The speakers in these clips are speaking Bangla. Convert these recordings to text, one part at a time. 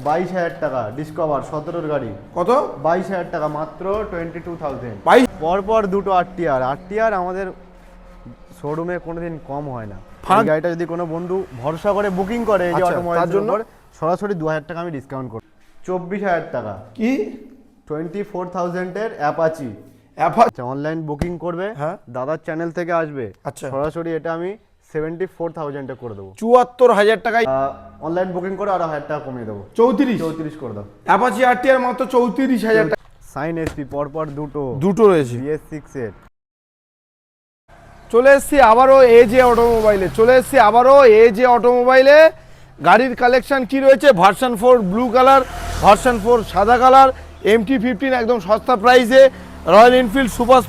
22,000 টাকা ডিসকভার 17 গাড়ি। কত? 22,000 টাকা মাত্র 22,000। 22 পরপর দুটো আরটিআর আমাদের শোরুমে কোনোদিন কম হয় না। ফাঁক। এই গাড়িটা যদি কোনো বন্ধু ভরসা করে বুকিং করে এই যে আচ্ছা, অটোমোবাইল তার জন্য? সরাসরি 2,000 টাকা আমি ডিসকাউন্ট করি। 24,000 টাকা কি 24,000 এর অ্যাপাচি। আচ্ছা অনলাইন বুকিং করবে, হ্যাঁ। দাদার চ্যানেল থেকে আসবে, আচ্ছা। সরাসরি এটা আমি 74,000 এ করে দেবো। 74,000 টাকায় অনলাইন বুকিং করে আরো 1,000 টাকা কমিয়ে দেবো, 34 করে দাও। অ্যাপাচি আরটিআর মাত্র 34,000 টাকা। সাইন এসপি পরপর দুটো রয়েছে। BS6 এর। চলে এসেছি আবারও এজে অটোমোবাইলে গাড়ির কালেকশন কি রয়েছে? ভার্সন 4 ব্লু কালার, ভার্সন 4 সাদা কালার, MT-15 একদম সস্তা প্রাইসে, Royal Enfield Super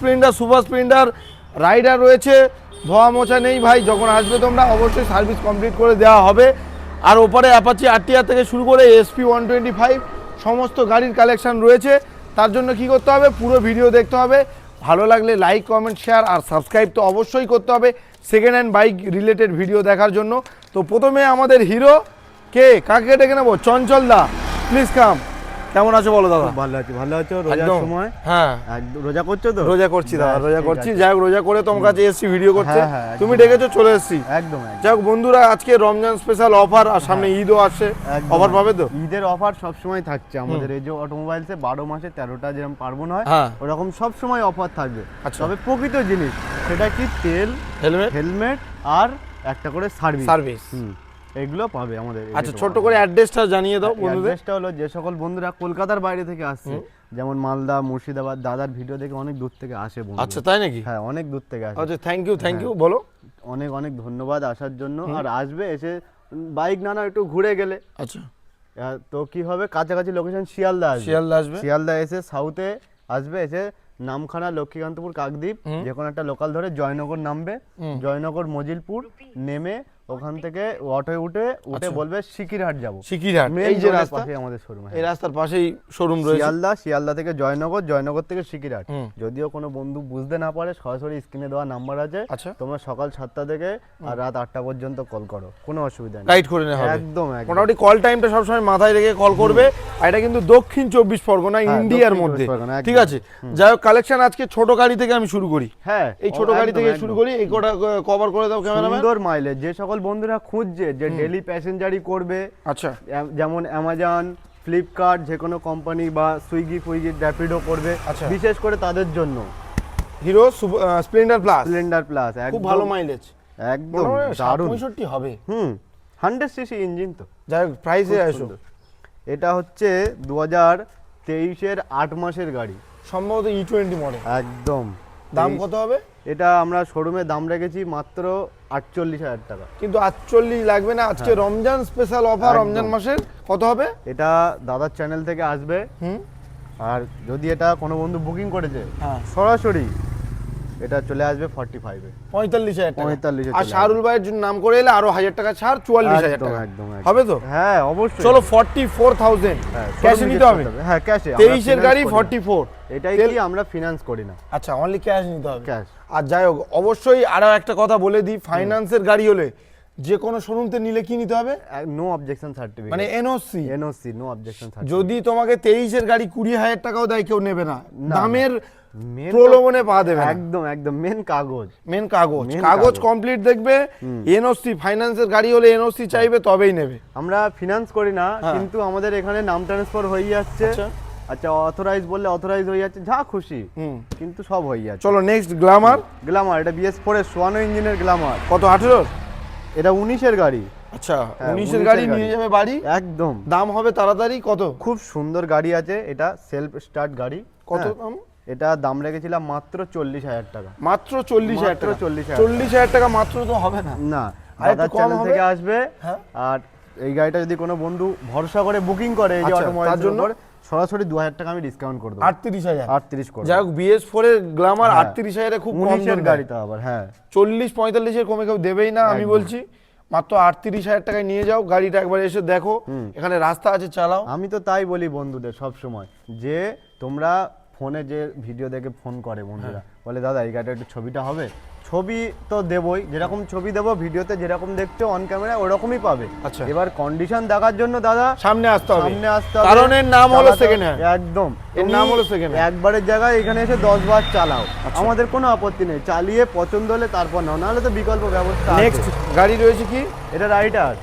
Splendor rider রয়েছে। ধোয়া মোছা নেই ভাই, যখন আসবে তোমরা অবশ্যই সার্ভিস কমপ্লিট করে দেওয়া হবে। আর ওপারে অ্যাপাচি আরটিআর থেকে শুরু করে SP 125 সমস্ত গাড়ির কালেকশন রয়েছে। তার জন্য কি করতে হবে? পুরো ভিডিও দেখতে হবে, ভালো লাগলে লাইক কমেন্ট শেয়ার আর সাবস্ক্রাইব তো অবশ্যই করতে হবে second hand bike related video দেখার জন্য। তো প্রথমে আমাদের হিরো কাকে ডেকে নেবো? চঞ্চল দা, প্লিজ কাম। কেমন আছো বলো দাদা? ভালো আছো রোজার সময়? হ্যাঁ একদম রোজা করছো তো? রোজা করছি দাদা, রোজা ঠিক করছি। আছে। যাই হোক, রোজা করে তোমার কাছে এসছি ভিডিও করতে, হ্যাঁ, তুমি একদম। ডেকেছো চলে এসছি। একদম যাই হোক বন্ধুরা, আজকে রমজান স্পেশাল অফার আর সামনে ঈদও আসছে, একদম। অফার পাবে তো? ঈদের অফার সব সময় থাকছে আমাদের এই যে অটোমোবাইলসে। 12 মাসে 13টা যেরকম পার্বণ হয়, হ্যাঁ। ওরকম সব সময় অফার থাকবে। আচ্ছা। তবে প্রকৃত জিনিস সেটা কি তেল, হেলমেট আর একটা করে সার্ভিস এগুলো পাবে আমাদের। আচ্ছা, ছোট্ট করে অ্যাড্রেসটা জানিয়ে দাও বন্ধুদের। অ্যাড্রেসটা হলো যে সকল বন্ধুরা কলকাতার বাইরে থেকে আসছে, যেমন মালদা, মুর্শিদাবাদ, দাদার ভিডিও দেখে অনেক দূর থেকে আসে বন্ধু। আচ্ছা, তাই নাকি? হ্যাঁ, অনেক দূর থেকে আসে। আচ্ছা, থ্যাংক ইউ বলো। অনেক অনেক ধন্যবাদ আসার জন্য। আর আসবে, এসে বাইক না একটু ঘুরে গেলে। আচ্ছা, তো কি হবে, কাছাকাছি লোকেশন শিয়ালদা আসবে। শিয়ালদা এসে সাউথে আসবে, এসে নামখানা, লক্ষ্মীকান্তপুর, কাকদ্বীপ যে কোনো একটা লোকাল ধরে জয়নগর নামবে। জয়নগর মজিলপুর নেমে ওখান থেকে অটোয় উঠে বলবে সিকিরহাট যাবো। সিকিরহাট এই যে রাস্তা, আমাদের শোরুম, এই রাস্তার পাশেই শোরুম রয়েছে। শিয়ালদা থেকে জয়নগর থেকে সিকিরহাট। যদিও কোনো বন্ধু বুঝতে না পারে, সরাসরি স্ক্রিনে দেওয়া নাম্বার আছে, তোমরা সকাল 7টা থেকে আর রাত 8টা পর্যন্ত কল করো, কোনো অসুবিধা নেই, রাইড করে নেওয়া হবে। একদম মোটামুটি কল টাইমটা সবসময় মাথায় রেখে কল করবে। আর এটা কিন্তু দক্ষিণ 24 পরগনা, ইন্ডিয়ার মধ্যে, ঠিক আছে? যাই হোক, কালেকশন আজকে ছোট গাড়ি থেকে আমি শুরু করি। হ্যাঁ, এই ছোট গাড়ি থেকে শুরু করি, এই কোটা কভার করে দাও ক্যামেরাম্যান। সুন্দর মাইলেজ যে সকল বন্ধুরা খুঁজছে যে ডেইলি প্যাসেঞ্জারি করবে, আচ্ছা, যেমন অ্যামাজন, ফ্লিপকার্ট, যে কোনো কোম্পানি বা সুইগি র্যাপিডো করবে, বিশেষ করে তাদের জন্য হিরো স্প্লেন্ডার প্লাস খুব ভালো মাইলেজ, একদম দারুণ। 65 হবে। 100 সিসি ইঞ্জিন। তো যাই হোক, প্রাইসে আসো। এটা হচ্ছে 2023 এর 8 মাসের গাড়ি, সম্ভবত E20 মডেল। একদম। দাম কত হবে? এটা আমরা শোরুমে দাম রেখেছি মাত্র 48,000 টাকা। কিন্তু 48 লাগবে না, আজকে রমজান স্পেশাল অফার, রমজান মাসের। কত হবে? এটা দাদার চ্যানেল থেকে আসবে। আর যদি এটা কোনো বন্ধু বুকিং করেছে, সরাসরি এটা চলে আসবে 45 এ, 45,000 টাকা। 45 আর শাহরুল ভাইয়ের জন্য নাম করে এলে আরো 1000 টাকা ছাড়, 44,000 টাকা। একদম হবে তো? হ্যাঁ, অবশ্যই। চলো 44,000 ক্যাশে নিতে হবে। হ্যাঁ, ক্যাশে। 23 এর গাড়ি 44, এটাই কি আমরা ফিনান্স করি না। আচ্ছা, অনলি ক্যাশ নিতে হবে। ক্যাশ। আর যাই হোক, অবশ্যই আরো একটা কথা বলে দিই, ফাইন্যান্সের গাড়ি হলে যে কোনো শোরুমতে নিলে কি নিতে হবে? নো অবজেকশন সার্টিফিকেট, মানে এনওসি, নো অবজেকশন সার্টিফিকেট। যদি তোমাকে 23 এর গাড়ি 20,000 টাকাও দেয়, কেউ নেবে না, দামের প্রলোভনে পা দেবে না। একদম মেন কাগজ কমপ্লিট দেখবে। এনওসি, ফাইন্যান্সের গাড়ি হলে এনওসি চাইবে, তবেই নেবে। আমরা ফিনান্স করি না, কিন্তু আমাদের এখানে নাম ট্রান্সফার হয়ে যাচ্ছে। আচ্ছা, অথরাইজ বললে অথরাইজ হয়ে যাচ্ছে, যা খুশি, কিন্তু সব হয়ে যাচ্ছে। চলো নেক্সট, গ্ল্যামার। এটা BS4 এর 54 ইঞ্জিনের গ্ল্যামার। কত? 18? এটা 19 এর গাড়ি। আচ্ছা, 19 এর গাড়ি নিয়ে যাবে বাড়ি, একদম। দাম হবে তাড়াতাড়ি। কত? খুব সুন্দর গাড়ি আছে, এটা সেলফ স্টার্ট গাড়ি। কত দাম? এটা দাম রেখেছিলাম মাত্র 40,000 টাকা। মাত্র 40,000 টাকা? 40,000 টাকা মাত্র তো হবে না। দাদার চ্যানেল থেকে আসবে। আর এই গাড়িটা যদি কোনো বন্ধু ভরসা করে বুকিং করে এই যে অটোমোবাইল, তার জন্য সরাসরি 2,000 টাকা আমি ডিসকাউন্ট করে দেব। 38 করে। যাই হোক, BS4 এর গ্ল্যামার 38,000 এ খুব কম। 19 এর গাড়ি তো আবার। হ্যাঁ, 40-45 এর কমে কেউ দেবেই না, আমি বলছি। মাত্র 38,000 টাকায় নিয়ে যাও গাড়িটা, একবার এসে দেখো, এখানে রাস্তা আছে, চালাও। আমি তো তাই বলি বন্ধুদের সব সময়, যে তোমরা ফোনে যে ভিডিও দেখে ফোন করে বন্ধুরা, বলে দাদা এই গাড়িটা একটু ছবিটা হবে, ছবি তো দেবই, যেরকম ছবি দেবো ভিডিওতে যেরকম দেখছো অন ক্যামেরা ওরকমই পাবে। আচ্ছা। এবার কন্ডিশন দেখার জন্য দাদা সামনে আসতে হবে, সামনে আসতে হবে, কারণ এর নাম হলো সেকেন্ড হ্যান্ড। একদম, এর নাম হলো সেকেন্ড হ্যান্ড। একবারের জায়গায় এখানে এসে 10 বার চালাও, আমাদের কোনো আপত্তি নেই, চালিয়ে পছন্দ হলে তারপর নাও, নাহলে তো বিকল্প ব্যবস্থা আছে। নেক্সট গাড়ি রয়েছে কি, এটা রাইডার।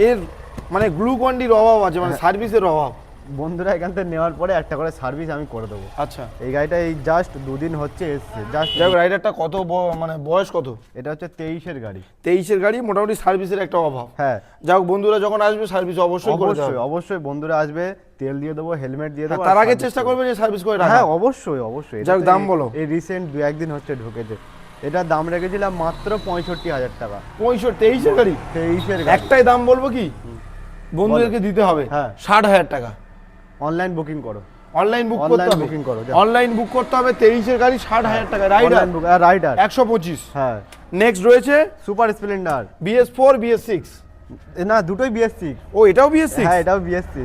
এর মানে গ্লুকন্ডির অভাব আছে, মানে সার্ভিসের অভাব। বন্ধুরা এখান থেকে নেওয়ার পরে একটা করে সার্ভিস আমি করে দেবো। আচ্ছা, এই গাড়িটা এই জাস্ট 2 দিন হচ্ছে এসছে, জাস্ট। যাই হোক, রাইডারটা কত মানে বয়স কত? এটা হচ্ছে 23-এর গাড়ি। 23-এর গাড়ি, মোটামুটি সার্ভিসের একটা অভাব। হ্যাঁ, যাই হোক, বন্ধুরা যখন আসবে সার্ভিস অবশ্যই করে দেবে। অবশ্যই অবশ্যই বন্ধুরা আসবে, তেল দিয়ে দেবো, হেলমেট দিয়ে দেবো, তার আগে চেষ্টা করবে যে সার্ভিস করে রাখা। হ্যাঁ অবশ্যই অবশ্যই। যাক, দাম বলো। এই রিসেন্ট 2-1 দিন হচ্ছে ঢুকেছে, এটা দাম রেখেছিলাম মাত্র 65,000 টাকা। 65, 23-এর গাড়ি, 23-এর গাড়ি। একটাই দাম বলবো কি, বন্ধুদেরকে দিতে হবে হ্যাঁ। 60,000 টাকা। অনলাইন বুকিং করো, অনলাইন বুক করতে অনলাইন হবে, বুকিং করো, অনলাইন বুক করতে হবে। 23-এর গাড়ি 60,000 টাকা, রাইডার রাইডার 125। হ্যাঁ। নেক্সট রয়েছে সুপার স্প্লেন্ডার, BS4, BS6। না দুটোই BS6। ও, এটাও BS6? হ্যাঁ এটাও BS6।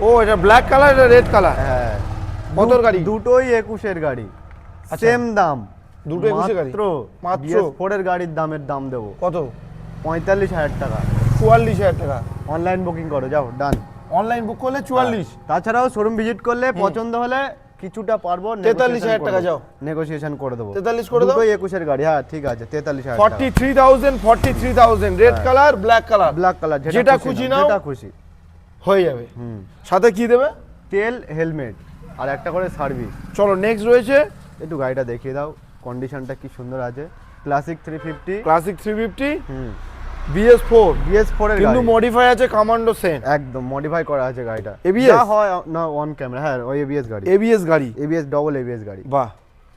ও, এটা ব্ল্যাক কালার, এটা রেড কালার। হ্যাঁ, কতর গাড়ি? দুটোই 21-এর গাড়ি, আচ্ছা। সেম দাম। দুটো 21-এর গাড়ি? মাত্র BS4-এর গাড়ির দাম দেবো কত? 45,000 টাকা। 44,000 টাকা। অনলাইন বুকিং করো, যাও ডান। অনলাইন বুক করলে 44। তাছাড়াও শোরুম ভিজিট করলে পছন্দ হলে কিছুটা পারবো, 43,000 টাকা, যাও নেগোসিয়েশন করে দেবো। 43 করে দাও। দুটোই 21-এর গাড়ি, হ্যাঁ ঠিক আছে, 43,000 টাকা। 43,000, red colour, black colour, black colour, যেটা খুশি নাও, যেটা খুশি হয়ে যাবে। সাথে কি দেবে? তেল, হেলমেট আর একটা করে সার্ভিস। চলো, নেক্সট রয়েছে, একটু গাড়িটা দেখিয়ে দাও, কন্ডিশনটা কি সুন্দর আছে। ক্লাসিক 350, ক্লাসিক 350, BS4, BS4 এর কিন্তু গাড়ি, মডিফাই আছে কমান্ডো সেন, একদম মডিফাই করা আছে গাড়িটা। ABS? যা হয় না অন ক্যামেরা, হ্যাঁ ওই ABS গাড়ি, ABS গাড়ি, ABS ডবল ABS গাড়ি। বাহ,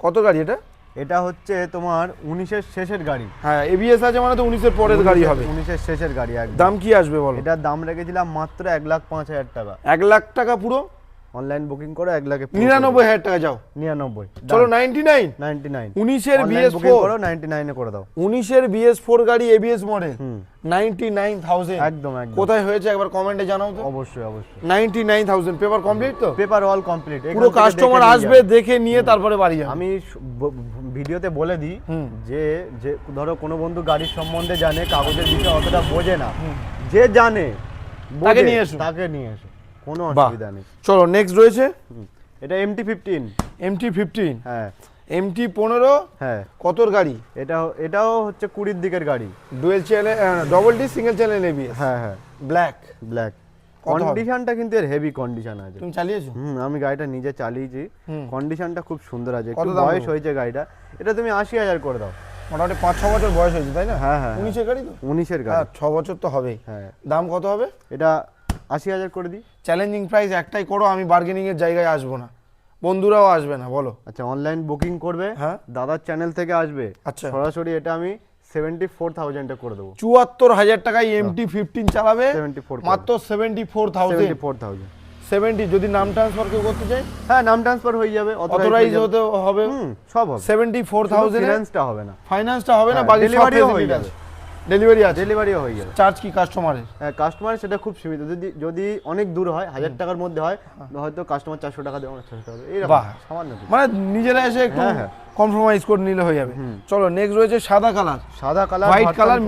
কত গাড়ি এটা? এটা হচ্ছে তোমার 19-এর শেষের গাড়ি। হ্যাঁ, ABS আছে মানে তো 19-এর পরের গাড়ি হবে। 19-এর শেষের গাড়ি একদম। দাম কি আসবে বলো? এটার দাম রেখেছিলাম মাত্র 1,05,000 টাকা। 1 লাখ টাকা পুরো? অনলাইন বুকিং করে 1 লাখে 99,000 টাকা, যাও 99। চলো 99। 99 19-এর অনলাইন বুকিং BS4 করো, 99 এ করে দাও। 19-এর BS4 গাড়ি, ABS মডেল, 99,000। একদম একদম। কোথায় হয়েছে একবার কমেন্টে জানাও তো। অবশ্যই অবশ্যই। 99,000, পেপার কমপ্লিট তো? Paper all complete. পুরো কাস্টমার আসবে, দেখে নিয়ে তারপরে বাড়ি যাবে। আমি ভিডিওতে বলে দিই যে যে ধরো কোনো বন্ধু গাড়ির সম্বন্ধে জানে, কাগজের বিষয়ে অতটা বোঝে না, যে জানে তাকে বোঝে, নিয়ে এসো। তাকে নিয়ে এসো, কোনো বাহ। অসুবিধা নেই। চলো, নেক্সট রয়েছে এটা MT-15। MT-15, হ্যাঁ MT-15, হ্যাঁ। কতর গাড়ি? এটাও হচ্ছে 20-এর দিকের গাড়ি। Dual channel, double D, single channel ABS, হ্যাঁ হ্যাঁ, ব্ল্যাক। ব্ল্যাক। কত হবে? কন্ডিশনটা কিন্তু এর হেভি কন্ডিশন আছে। তুমি চালিয়েছো? আমি গাড়িটা নিজে চালিয়েছি, কন্ডিশনটা খুব সুন্দর আছে। কত একটু দাম বয়স নেবো? হয়েছে গাড়িটা, এটা তুমি 80,000 করে দাও। মোটামুটি 5-6 বছর বয়স হয়েছে, তাই না? হ্যাঁ হ্যাঁ, 19-এর গাড়ি তো? 19-এর হ্যাঁ, গাড়ি। 6 বছর তো হবেই। হ্যাঁ, দাম কত হবে? এটা 80,000 করে দিই। চ্যালেঞ্জিং প্রাইস একটাই করো, আমি বার্গেনিং এর জায়গায় আসবো না, বন্ধুরাও আসবে না, বলো। আচ্ছা, অনলাইন বুকিং করবে, হ্যাঁ। দাদার চ্যানেল থেকে আসবে, আচ্ছা। সরাসরি এটা আমি 74,000 এ করে দেবো। 74,000 টাকায় MT-15 চালাবে, 74 মাত্র 74,000। 74,000। 70, যদি নাম ট্রান্সফার কেউ করতে চাই, হ্যাঁ নাম ট্রান্সফার হয়ে যাবে, অথরাইজ হতে হবে। সব হবে। 74,000 এ ফিনান্সটা হবে না, ফাইন্যান্সটা হবে না, হ্যাঁ, বাকি সব ডেলিভারিও হয়ে ফেসিলিটি যাবে। আছে। ডেলিভারি আছে, ডেলিভারিও হয়ে যাবে। চার্জ কি কাস্টমারের? হ্যাঁ, কাস্টমার সেটা খুব সীমিত। যদি অনেক দূর হয়, 1000 টাকার মধ্যে হয়, হয়তো কাস্টমার 400 টাকা দেবে, 400 টাকা দেবে, এরকম বাহ। সামান্য কিছু। মানে নিজেরা এসে একটু হ্যাঁ, হ্যাঁ। কম্প্রোমাইজ করে নিলে হয়ে যাবে। চলো, নেক্সট রয়েছে সাদা কালার, সাদা colour, white colour,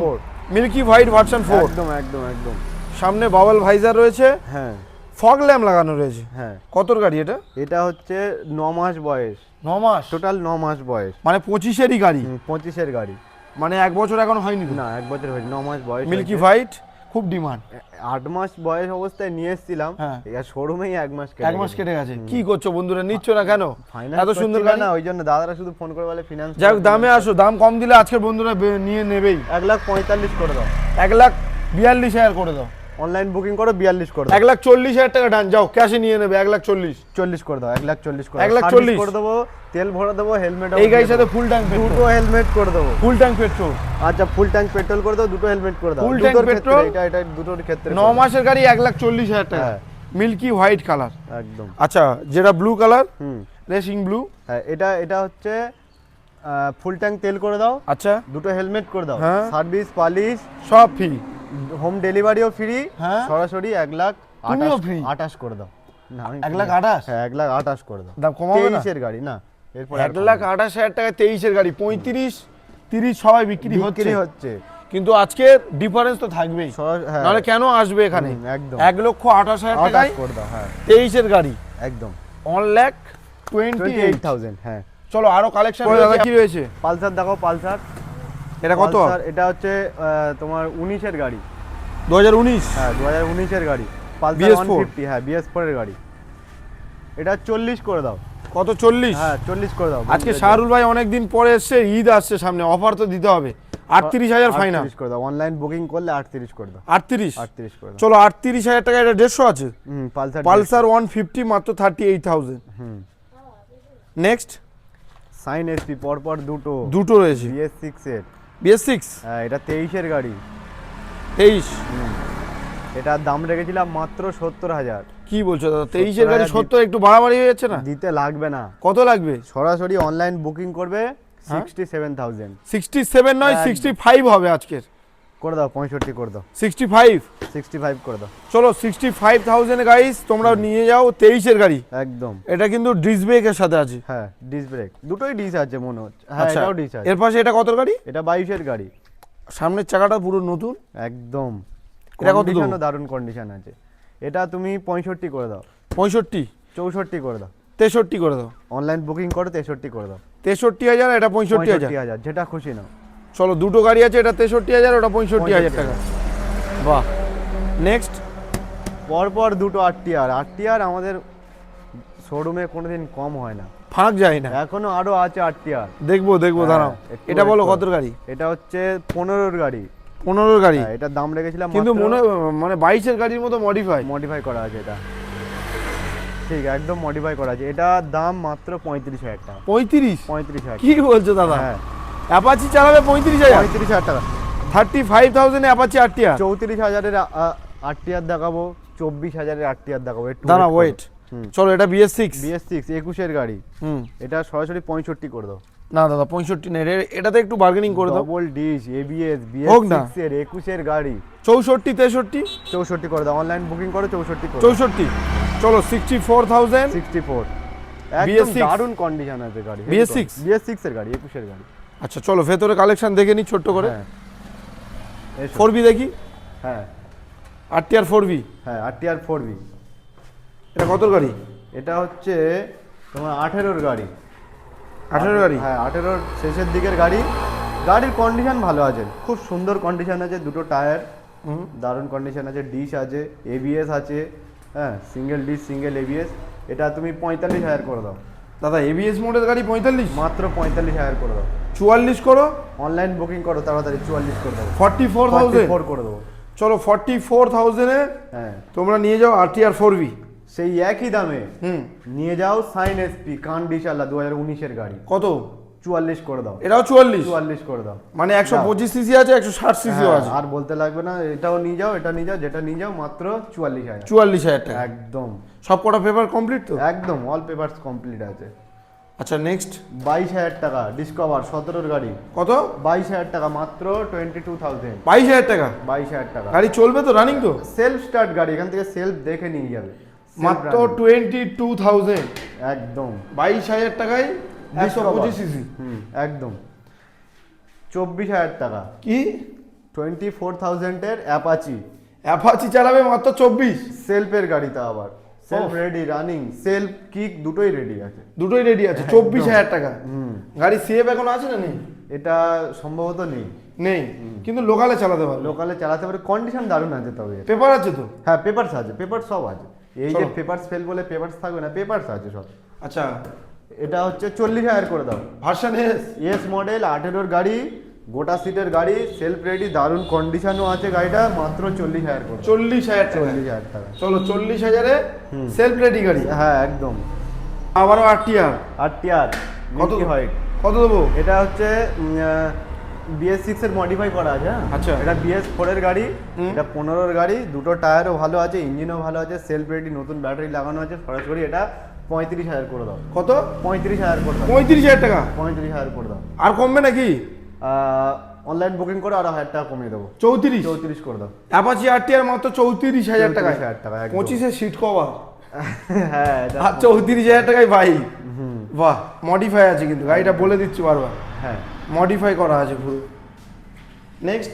milky white version 4। একদম একদম একদম। সামনে বাবল ভাইজার রয়েছে, হ্যাঁ ফগ ল্যাম্প লাগানো রয়েছে। হ্যাঁ, কতর গাড়ি এটা? এটা হচ্ছে 9 মাস বয়স, 9 মাস, টোটাল 9 মাস বয়স, মানে 25-এরই গাড়ি, 25-এর গাড়ি। মানে 1 বছর এখন হয়নি তো? না 1 বছর হয়েছে, 9 মাস বয়স। মিল্কি হোয়াইট খুব ডিমান্ড। 8 মাস বয়স অবস্থায় নিয়ে এসেছিলাম, হ্যাঁ। এর শোরুমেই 1 মাস 1 মাস কেটে গেছে। কি করছো বন্ধুরা, নিচ্ছ না কেন? ফাইনান্স এত সুন্দর গাড়ি না, ওই জন্য দাদারা শুধু ফোন করে বলে ফিনান্স। যাই হোক, দামে আসো, দাম কম দিলে আজকের বন্ধুরা নিয়ে নেবেই। 1,45,000 করে দাও। 1,42,000 করে দাও। অনলাইন বুকিং করো, 42 করে দাও। 1,40,000 টাকা ডান, যাও ক্যাশে নিয়ে নেবে। 1,40,000, 40 করে দাও। 1,40,000 করে 1,40,000 করে দেবো, তেল ভরে দেবো, হেলমেট। এই গাড়ির সাথে ফুল ট্যাঙ্ক পেট্রোল, দুটো হেলমেট করে দেবো। Full tank petrol. আচ্ছা, ফুল ট্যাঙ্ক পেট্রোল করে দাও, দুটো হেলমেট করে দাও। Full tank দুটোর ক্ষেত্রে, petrol, এটা দুটোর ক্ষেত্রে। 9 মাসের গাড়ি, 1,40,000 টাকা। হ্যাঁ। মিল্কি হোয়াইট কালার, একদম। আচ্ছা, যেটা ব্লু কালার, হুম, রেসিং ব্লু। হ্যাঁ, এটা হচ্ছে ফুল ট্যাঙ্ক তেল করে দাও, আচ্ছা, দুটো হেলমেট করে দাও, হ্যাঁ। সার্ভিস, পালিশ, সব ফ্রি, হোম ডেলিভারিও ফ্রি, হ্যাঁ। সরাসরি তুমিও free? 1,28,000 করে দাও। না, আমি 1,28,000 হ্যাঁ 1,28,000 করে দাও। দাম কমাবে না? 23-এর গাড়ি না, এরপর 1,28,000 টাকা 23-এর গাড়ি, 35-30 সবাই বিক্রি বিক্রি হচ্ছে, হচ্ছে। কিন্তু আজকে ডিফারেন্স তো থাকবেই, হ্যাঁ নাহলে কেন আসবে এখানে? একদম 1,28,000 টাকায় 28 করে দাও। হ্যাঁ 23-এর গাড়ি, একদম 1,28,000। 28,000। হ্যাঁ চলো আরো কালেকশন দাদা কি রয়েছে? পালসার দেখো, পালসার। এটা কত? পালসার এটা হচ্ছে তোমার 19-এর গাড়ি। 2019? হ্যাঁ 2019-এর গাড়ি, পালসার BS4 150। হ্যাঁ BS4 এর গাড়ি, এটা 40 করে দাও। কত? 40? হ্যাঁ 40 করে দাও। আজকে শাহরুল ভাই অনেকদিন পরে এসছে, ঈদ আসছে সামনে, অফার তো দিতে হবে। 38,000 ফাইনাল 38 করে দাও, অনলাইন বুকিং করলে 38 করে দাও। 38? 38 করে দাও। চলো 38,000 টাকা, এটা 150 আছে। পালসার পালসার 150 মাত্র 38,000। নেক্সট সাইন এসপি পরপর দুটো রয়েছে, BS6 এর। BS6? হ্যাঁ এটা 23-এর গাড়ি। 23? এটার দাম রেখেছিলাম মাত্র 70,000। কি বলছো দাদা, 23-এর গাড়ি 70? একটু বাড়াবাড়ি হয়ে যাচ্ছে না? দিতে লাগবে না, কত লাগবে? সরাসরি অনলাইন বুকিং করবে 67,000 67 নয়, একদম। 65 হবে আজকের। করে দাও, 65 করে দাও। 65? 65 করে দাও। চলো 65,000 গাইস, তোমরা নিয়ে যাও 23-এর গাড়ি। একদম। এটা কিন্তু ডিস ব্রেকের সাথে আছে। হ্যাঁ ডিস ব্রেক, দুটোই ডিস আছে মনে হচ্ছে। হ্যাঁ আচ্ছা, এটাও ডিস আছে। এর পাশে এটা কত গাড়ি? এটা 22-এর গাড়ি। সামনের চাকাটা পুরো নতুন একদম, এটা কত দেবো? কন্ডিশনও দারুণ কন্ডিশন আছে। এটা তুমি 65 করে দাও। 65? 64 করে দাও। 63 করে দাও। অনলাইন বুকিং করো, 63 করে দাও। 63,000, এটা 65,000। 65,000 যেটা খুশি নাও। চলো দুটো গাড়ি আছে, এটা 63,000, ওটা 65,000 টাকা। বাহ। নেক্সট পরপর দুটো আরটিআর। আরটিআর আমাদের শোরুমে কোনোদিন কম হয় না, ফাঁক যায় না। এখনো আরো আছে আরটিআর। দেখবো দাঁড়াও। একটু এটা বলো wait করো। কত গাড়ি? এটা হচ্ছে 15-এর গাড়ি। 15-এর গাড়ি? হ্যাঁ, এটার দাম রেখেছিলাম কিন্তু মানে 22-এর গাড়ির মতো মডিফাই করা আছে এটা। ঠিক একদম মডিফাই করা আছে। এটার দাম মাত্র 35,000 টাকা। 35? 35,000। কি বলছো দাদা? হ্যাঁ অ্যাপাচি চালাবে 35,000? 35,000 টাকা। 35,000 এ অ্যাপাচি আরটিআর? 34,000-এর আরটিআর দেখাবো, 24,000-এর আরটিআর দেখাবো। একটু দাঁড়া ওয়েট। চলো এটা BS6? BS6 21-এর গাড়ি। এটা সরাসরি 65 করে দাও। না দাদা 65 নেই, এটাতে একটু বার্গেনিং করে দাও। ডবল ডিশ ABS হোক না। BS6 এর 21-এর গাড়ি। 64, 63? 64 করে দাও, অনলাইন বুকিং করো, 64 করে দাও। 64? চলো 64,000। 64 একদম BS6 দারুণ কন্ডিশন আছে গাড়ি। BS6? BS6 এর গাড়ি, 21-এর গাড়ি। আচ্ছা চলো ভেতরে কালেকশন দেখে নি ছোট্ট করে। হ্যাঁ 4B দেখি। হ্যাঁ আরটিআর 4B? হ্যাঁ আরটিআর 4B। এটা কত গাড়ি? এটা হচ্ছে তোমার 18-এর গাড়ি। 18-এর গাড়ি? হ্যাঁ 18-এর শেষের দিকের গাড়ি। গাড়ির কন্ডিশন ভালো আছে, খুব সুন্দর কন্ডিশন আছে। দুটো টায়ার দারুণ কন্ডিশন আছে, ডিশ আছে, ABS আছে। হ্যাঁ সিঙ্গেল ডিশ সিঙ্গেল ABS। এটা তুমি 45,000 করে দাও। দাদা ABS মোডের গাড়ি 45? মাত্র 45,000 করে দাও। 44 করো। অনলাইন বুকিং করো তাড়াতাড়ি, 44 করে দাও। 44,000? 44 করে দেবো। চলো 44,000 এ হ্যাঁ তোমরা নিয়ে যাও আরটিআর 4B। সেই একই দামে নিয়ে যাও সাইন এসপি কান্ডিশালা 2019-এর গাড়ি। কত? 44 করে দাও। এটাও 44? 44 করে দাও। মানে 125 সিসি আছে, 160 সিসিও হ্যাঁ, আছে। আর বলতে লাগবে না, এটাও নিয়ে যাও, এটা নিয়ে যাও, যেটা নিয়ে যাও মাত্র 44,000। 44,000 টাকা একদম সব কটা পেপার কমপ্লিট তো? একদম অল পেপারস কমপ্লিট আছে। আচ্ছা নেক্সট 22,000 টাকা ডিসকভার 17-এর গাড়ি। কত? 22,000 টাকা মাত্র 22,000। 22,000 টাকা? 22,000 টাকা। গাড়ি চলবে তো, রানিং তো? সেলফ স্টার্ট গাড়ি, এখান থেকে সেলফ দেখে নিয়ে যাবে। মাত্র 22,000? একদম 22,000 টাকায় 125 সিসি। একদম 24,000 টাকা। কি? 24,000-এর অ্যাপাচি। অ্যাপাচি চালাবে মাত্র 24? সেলফের গাড়িতে আবার self ready, running, self kick দুটোই রেডি আছে। দুটোই রেডি আছে। 24,000 টাকা। গাড়ি সেভ এখন আছে না নেই? এটা সম্ভবত নেই। নেই, কিন্তু লোকালে চালাতে পারবে। লোকালে চালাতে পারে, কন্ডিশন দারুণ আছে তবে। পেপার আছে তো? হ্যাঁ পেপারস আছে, পেপার সব আছে। এই যে পেপারস ফেল বলে পেপারস থাকবে না, পেপারস আছে সব। আচ্ছা এটা হচ্ছে 40,000 করে দাও। ভার্সন এস মডেল 18-এর গাড়ি, গোটা সিটের গাড়ি, সেলফ রেডি, দারুণ কন্ডিশনও আছে গাড়িটা, মাত্র 40,000 করে। 40,000 টাকা? 40,000 টাকা। চলো 40,000 এ সেলফ রেডি গাড়ি। হ্যাঁ একদম। আবারও আরটিআর। আরটিআর কত হয়? কত দেবো? এটা হচ্ছে BS6 এর মডিফাই করা আছে। হ্যাঁ আচ্ছা। এটা BS4 এর গাড়ি, এটা 15-এর গাড়ি, দুটো টায়ারও ভালো আছে, ইঞ্জিনও ভালো আছে, সেলফ রেডি, নতুন ব্যাটারি লাগানো আছে। সরাসরি এটা 35,000 করে দাও। কত? 35,000 করে দাও। 35,000 টাকা? 35,000 করে দাও। আর কমবে নাকি? অনলাইন বুকিং করে আরো 1,000 টাকা কমিয়ে দেবো। 34? 34 করে দাও। অ্যাপাচি আরটিআর মাত্র 34,000 টাকা। 34,000 টাকা একদম। 25-এর সিট কভার। হ্যাঁ আর 34,000 টাকায় বাইক। বাহ, মডিফাই আছে কিন্তু গাড়িটা, বলে দিচ্ছি বারবার, হ্যাঁ মডিফাই করা আছে পুরো। নেক্সট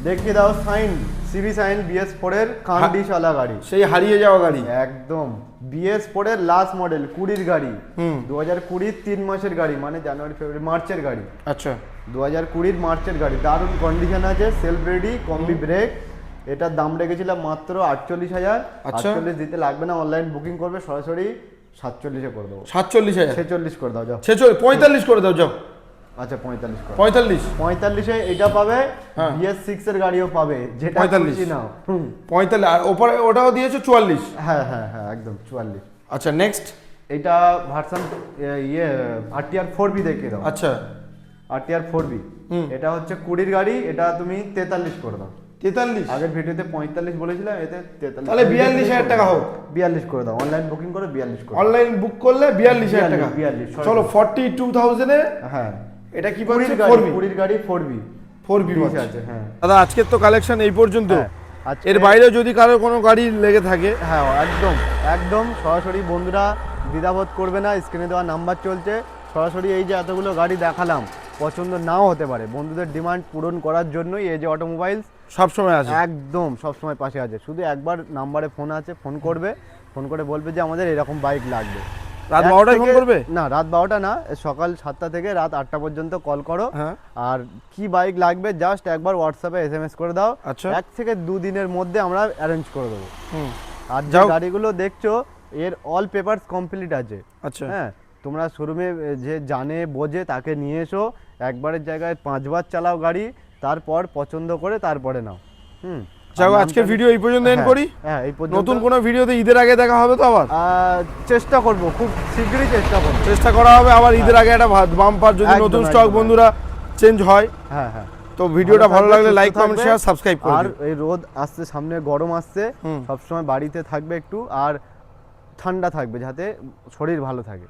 দেখিয়ে দাও সাইন, সিবি সাইন BS4 এর কান্ডিশালা গাড়ি, সেই হারিয়ে যাওয়া গাড়ি একদম BS4 এর লাস্ট মডেল 20 গাড়ি, 2020 3 মাসের গাড়ি, মানে জানুয়ারি ফেব্রুয়ারি মার্চের গাড়ি, আচ্ছা 2020 মার্চের গাড়ি, দারুণ কন্ডিশন আছে, সেলফ রেডি, কম্বি ব্রেক। এটার দাম রেখেছিলাম মাত্র 48,000। আচ্ছা। 48 দিতে লাগবে না, অনলাইন বুকিং করবে, সরাসরি 47 করে দেবো, 47,000, 46 করে দাও যাও, 45 করে দাও যাও। আচ্ছা 45 করে, 45 এ এটা পাবে, হ্যাঁ। BS6 এর গাড়িও পাবে, যেটা 45 খুশি নাও। 45, আর ওপরে ওটাও দিয়েছো 44। হ্যাঁ হ্যাঁ হ্যাঁ একদম 44। আচ্ছা নেক্সট, এটা ভার্সন RTR 4B দেখিয়ে দাও। আচ্ছা RTR 4B, এটা হচ্ছে 20 গাড়ি, এটা তুমি 43 করে দাও। 43, আগের ভিডিওতে 45 বলেছিলাম, এতে 43, তাহলে 42,000 টাকা হোক। 42 করে দাও, অনলাইন বুকিং করে 42 করে দাও। অনলাইন বুক করলে 42,000 টাকা। 42, চলো 42,000 এ হ্যাঁ এটা কি 20 পাচ্ছে? গাড়ি, 4B 20 গাড়ি 4B 4B ঠিক আছে। হ্যাঁ দাদা আজকের তো কালেকশন এই পর্যন্ত। হ্যাঁ, আজকে- এর বাইরেও যদি কারো কোনো গাড়ি লেগে থাকে, হ্যাঁ একদম একদম সরাসরি বন্ধুরা দ্বিধাবোধ করবে না, স্ক্রিনে দেওয়া নাম্বার চলছে, সরাসরি এই যে এতগুলো গাড়ি দেখালাম, পছন্দ নাও হতে পারে, বন্ধুদের ডিমান্ড পূরণ করার জন্যই এই যে অটোমোবাইলস সব সময় আছে। একদম সবসময় পাশে আছে। শুধু একবার নাম্বারে ফোন আছে, ফোন করবে, ফোন করে বলবে যে আমাদের এরকম বাইক লাগবে। রাত এক 12টায় ফোন থেকে- করবে? না রাত 12টা না, সকাল 7টা থেকে রাত 8টা পর্যন্ত কল করো, হ্যাঁ। আর কি বাইক লাগবে জাস্ট একবার হোয়াটসঅ্যাপে SMS করে দাও, আচ্ছা। 1 থেকে 2 দিনের মধ্যে আমরা অ্যারেঞ্জ করে দেবো। হুম, আর যে যাও। গাড়িগুলো দেখছো এর অল পেপারস কমপ্লিট আছে। আচ্ছা হ্যাঁ, তোমরা শোরুমে যে জানে বোঝে তাকে নিয়ে এসো, একবারের জায়গায় 5 বার চালাও গাড়ি, তারপর পছন্দ করে তারপরে নাও। যাও, আজকের ভিডিও এই পর্যন্ত এন্ড করি। হ্যাঁ এই পর্যন্ত। নতুন কোনো ভিডিওতে ঈদের আগে দেখা হবে তো আবার? চেষ্টা করব, খুব শীঘ্রই চেষ্টা করব। চেষ্টা করা হবে আবার ঈদের আগে একটা বাম্পার, যদি একদম, নতুন স্টক একদম। বন্ধুরা চেঞ্জ হয়। হ্যাঁ হ্যাঁ, তো ভিডিওটা ভালো লাগলে সুস্থ লাইক কমেন্ট থাকবে। শেয়ার সাবস্ক্রাইব করে আর দিও। এই রোদ আসছে, সামনে গরম আসছে, সবসময় বাড়িতে থাকবে একটু, আর ঠান্ডা থাকবে যাতে শরীর ভালো থাকে।